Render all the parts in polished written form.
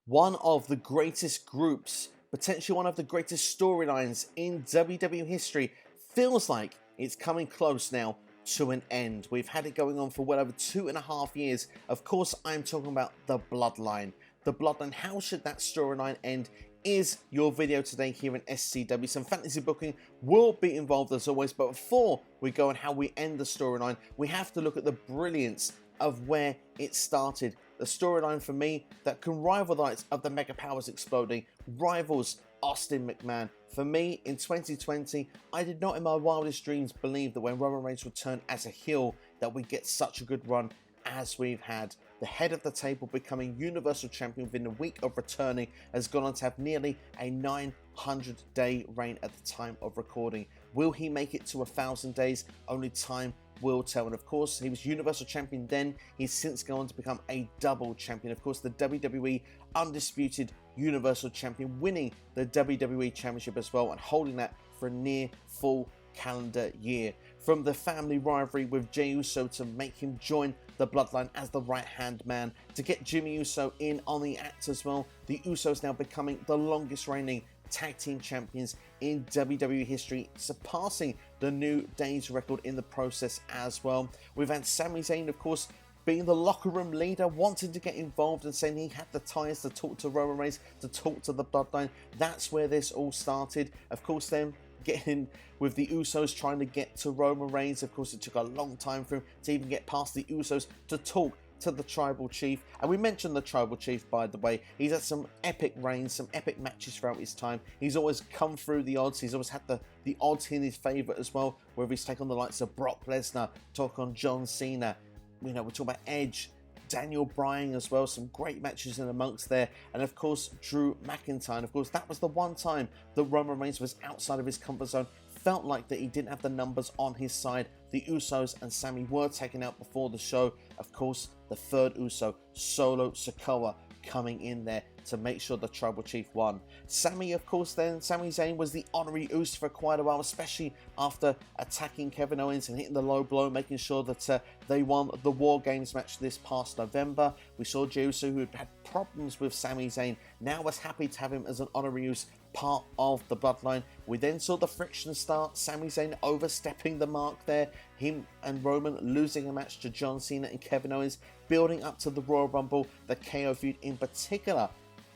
one of the greatest groups, potentially one of the greatest storylines in WWE history, feels like it's coming close now to an end. We've had it going on for well over 2.5 years. Of course, I'm talking about the Bloodline. The Bloodline, how should that storyline end? Is your video today here in SCW. Some fantasy booking will be involved as always, but before we go on how we end the storyline, we have to look at the brilliance of where it started. The storyline for me that can rival that of the Mega Powers exploding, rivals Austin McMahon. For me, in 2020, I did not in my wildest dreams believe that when Roman Reigns returned as a heel, that we'd get such a good run as we've had. The head of the table becoming Universal Champion within a week of returning has gone on to have nearly a 900-day reign at the time of recording. Will he make it to 1,000 days? Only time will tell. And of course, he was Universal Champion then. He's since gone on to become a double champion. Of course, the WWE Undisputed Universal Champion, winning the WWE Championship as well and holding that for a near full calendar year. From the family rivalry with Jey Uso to make him join the Bloodline as the right-hand man, to get Jimmy Uso in on the act as well. The Usos now becoming the longest reigning tag team champions in WWE history, surpassing the New Day's record in the process as well. We've had Sami Zayn, of course, being the locker room leader, wanting to get involved and saying he had the ties to talk to Roman Reigns, to talk to the Bloodline. That's where this all started. Of course, then getting with the Usos trying to get to Roman Reigns. Of course, it took a long time for him to even get past the Usos to talk to the Tribal Chief. And we mentioned the Tribal Chief, by the way. He's had some epic reigns, some epic matches throughout his time. He's always come through the odds. He's always had the odds in his favour as well, whether he's taken on the likes of Brock Lesnar, talk on John Cena. You know, we're talking about Edge, Daniel Bryan as well, some great matches in amongst there, and of course Drew McIntyre. Of course, that was the one time that Roman Reigns was outside of his comfort zone, felt like that he didn't have the numbers on his side. The Usos and Sami were taken out before the show. Of course, the third Uso, Solo Sikoa, coming in there to make sure the Tribal Chief won. Sami, of course, then, Sami Zayn was the honorary Uso for quite a while, especially after attacking Kevin Owens and hitting the low blow, making sure that they won the War Games match this past November. We saw Jey Uso, who had problems with Sami Zayn, now was happy to have him as an honorary Uso, part of the Bloodline. We then saw the friction start, Sami Zayn overstepping the mark there, him and Roman losing a match to John Cena and Kevin Owens, building up to the Royal Rumble, the KO feud in particular,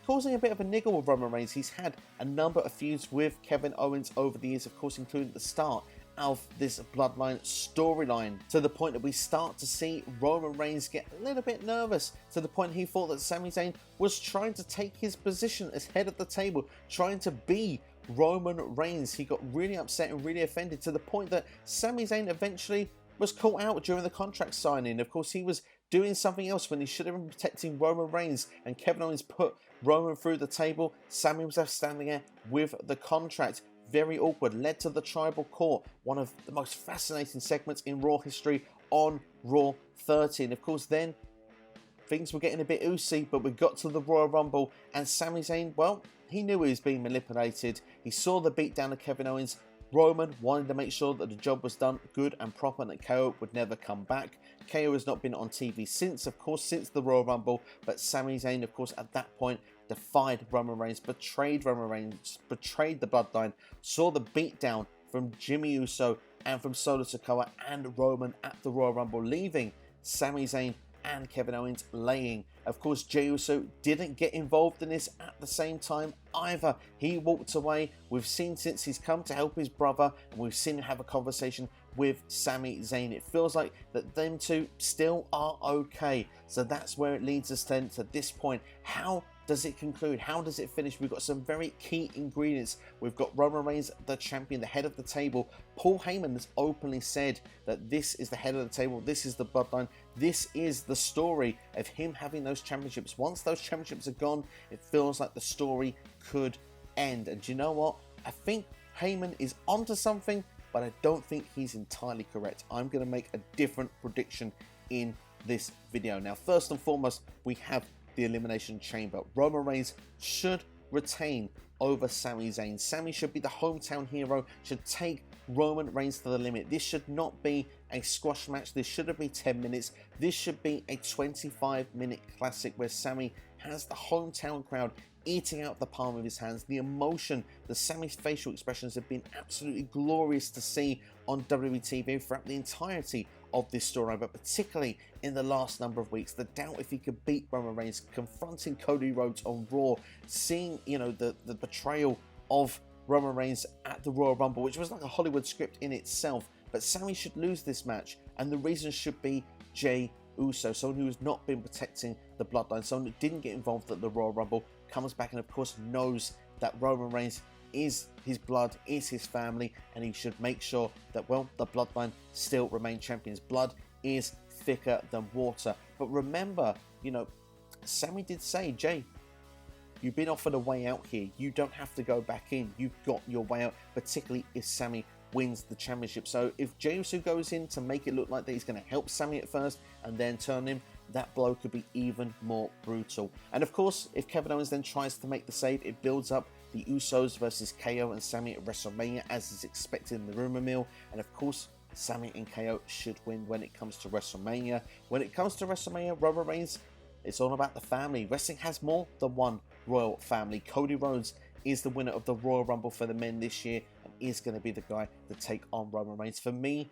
causing a bit of a niggle with Roman Reigns. He's had a number of feuds with Kevin Owens over the years, of course, including the start of this Bloodline storyline, to the point that we start to see Roman Reigns get a little bit nervous, to the point he thought that Sami Zayn was trying to take his position as head of the table, trying to be Roman Reigns. He got really upset and really offended, to the point that Sami Zayn eventually was caught out during the contract signing. Of course, he was doing something else when he should have been protecting Roman Reigns, and Kevin Owens put Roman through the table. Sami was left standing there with the contract. Very awkward, led to the Tribal Court, one of the most fascinating segments in Raw history on Raw 13. Of course, then things were getting a bit oozy, but we got to the Royal Rumble, and Sami Zayn, well, he knew he was being manipulated. He saw the beatdown of Kevin Owens. Roman wanted to make sure that the job was done good and proper and that KO would never come back. KO has not been on TV since, of course, since the Royal Rumble, but Sami Zayn, of course, at that point, defied Roman Reigns, betrayed Roman Reigns, betrayed the Bloodline, saw the beatdown from Jimmy Uso and from Solo Sikoa and Roman at the Royal Rumble, leaving Sami Zayn and Kevin Owens laying. Of course, Jey Uso didn't get involved in this at the same time either. He walked away. We've seen since he's come to help his brother, and we've seen him have a conversation with Sami Zayn. It feels like that them two still are okay. So that's where it leads us then to this point. How does it conclude? How does it finish? We've got some very key ingredients. We've got Roman Reigns, the champion, the head of the table. Paul Heyman has openly said that this is the head of the table. This is the Bloodline. This is the story of him having those championships. Once those championships are gone, it feels like the story could end. And do you know what? I think Heyman is onto something, but I don't think he's entirely correct. I'm going to make a different prediction in this video. Now, first and foremost, we have the Elimination Chamber. Roman Reigns should retain over Sami Zayn. Sami should be the hometown hero, should take Roman Reigns to the limit. This should not be a squash match. This shouldn't be 10 minutes. This should be a 25-minute classic where Sami has the hometown crowd eating out the palm of his hands. The emotion, the Sami's facial expressions have been absolutely glorious to see on WWE TV throughout the entirety of this storyline, but particularly in the last number of weeks. The doubt if he could beat Roman Reigns, confronting Cody Rhodes on Raw, seeing, you know, the betrayal of Roman Reigns at the Royal Rumble, which was like a Hollywood script in itself. But Sami should lose this match, and the reason should be Jey Uso, someone who has not been protecting the bloodline, someone who didn't get involved at the Royal Rumble, comes back and of course knows that Roman Reigns is his blood, is his family, and he should make sure that, well, the bloodline still remain champions. Blood is thicker than water. But remember, you know, Sami did say, Jey, you've been offered a way out here. You don't have to go back in. You've got your way out, particularly if Sami wins the championship. So if Jey Uso goes in to make it look like that he's going to help Sami at first and then turn him, that blow could be even more brutal. And of course, if Kevin Owens then tries to make the save, it builds up the Usos versus KO and Sami at WrestleMania, as is expected in the rumor mill. And of course, Sami and KO should win when it comes to WrestleMania. When it comes to WrestleMania, Roman Reigns, it's all about the family. Wrestling has more than one royal family. Cody Rhodes is the winner of the Royal Rumble for the men this year and is going to be the guy to take on Roman Reigns. For me,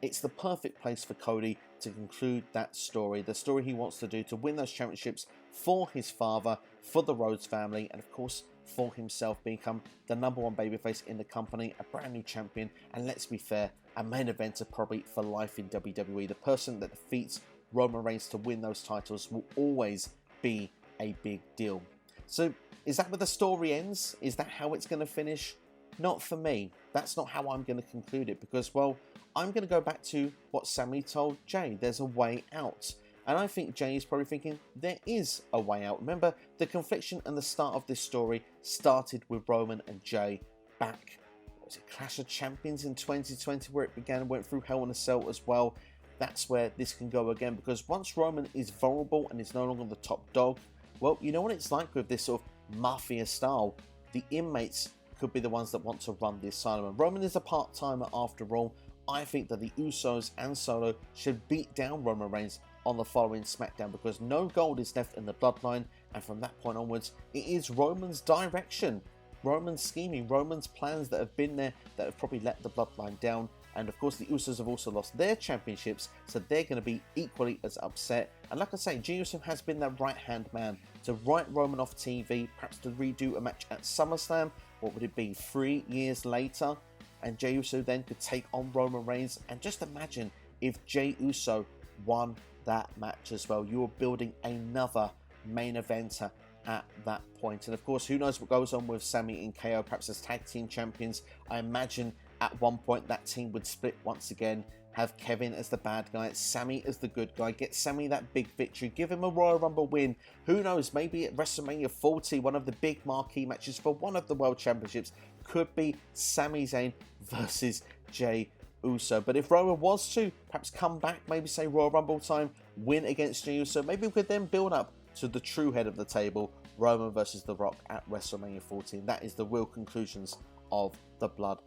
it's the perfect place for Cody to conclude that story, the story he wants to do to win those championships for his father, for the Rhodes family, and of course for himself, become the #1 babyface in the company, a brand new champion, and let's be fair, a main eventer probably for life in WWE. The person that defeats Roman Reigns to win those titles will always be a big deal. So is that where the story ends? Is that how it's going to finish? Not for me. That's not how I'm going to conclude it, because, well, I'm going to go back to what Sami told Jey. There's a way out. And I think Jey is probably thinking there is a way out. Remember, the confliction and the start of this story started with Roman and Jey back, was it Clash of Champions in 2020, where it began and went through Hell in a Cell as well. That's where this can go again, because once Roman is vulnerable and is no longer the top dog, well, you know what it's like with this sort of mafia style. The inmates could be the ones that want to run the asylum. And Roman is a part-timer after all. I think that the Usos and Solo should beat down Roman Reigns on the following SmackDown, because no gold is left in the bloodline, and from that point onwards, it is Roman's direction, Roman's scheming, Roman's plans that have been there that have probably let the bloodline down. And of course, the Usos have also lost their championships, so they're going to be equally as upset. And like I say, Jey Uso has been that right-hand man to write Roman off TV, perhaps to redo a match at SummerSlam. What would it be, 3 years later? And Jey Uso then could take on Roman Reigns. And just imagine if Jey Uso won that match as well. You're building another main eventer at that point. And of course, who knows what goes on with Sami and KO, perhaps as tag team champions. I imagine at one point that team would split once again, have Kevin as the bad guy, Sami as the good guy, get Sami that big victory, give him a Royal Rumble win. Who knows, maybe at WrestleMania 40, one of the big marquee matches for one of the World Championships could be Sami Zayn versus Jey Uso. But if Roman was to perhaps come back, maybe say Royal Rumble time, win against Jey Uso, maybe we could then build up to the true head of the table, Roman versus The Rock at WrestleMania 14. That is the real conclusions of the Bloodline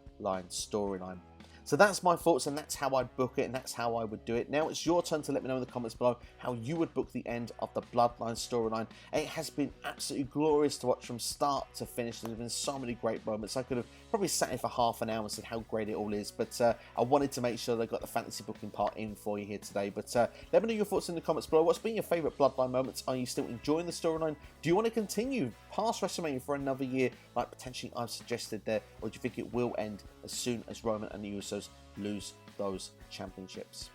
storyline. So that's my thoughts, and that's how I'd book it, and that's how I would do it. Now it's your turn to let me know in the comments below how you would book the end of the Bloodline storyline. It has been absolutely glorious to watch from start to finish. There's been so many great moments. I could have probably sat here for half an hour and said how great it all is, but I wanted to make sure that I got the fantasy booking part in for you here today. But let me know your thoughts in the comments below. What's been your favourite Bloodline moments? Are you still enjoying the storyline? Do you want to continue past WrestleMania for another year, like potentially I've suggested there, or do you think it will end as soon as Roman and the Usos lose those championships?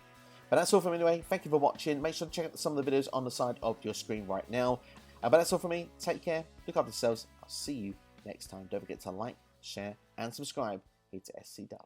But that's all from me anyway. Thank you for watching. Make sure to check out some of the videos on the side of your screen right now. But that's all from me. Take care. Look after yourselves. I'll see you next time. Don't forget to like, share, and subscribe here to SCW.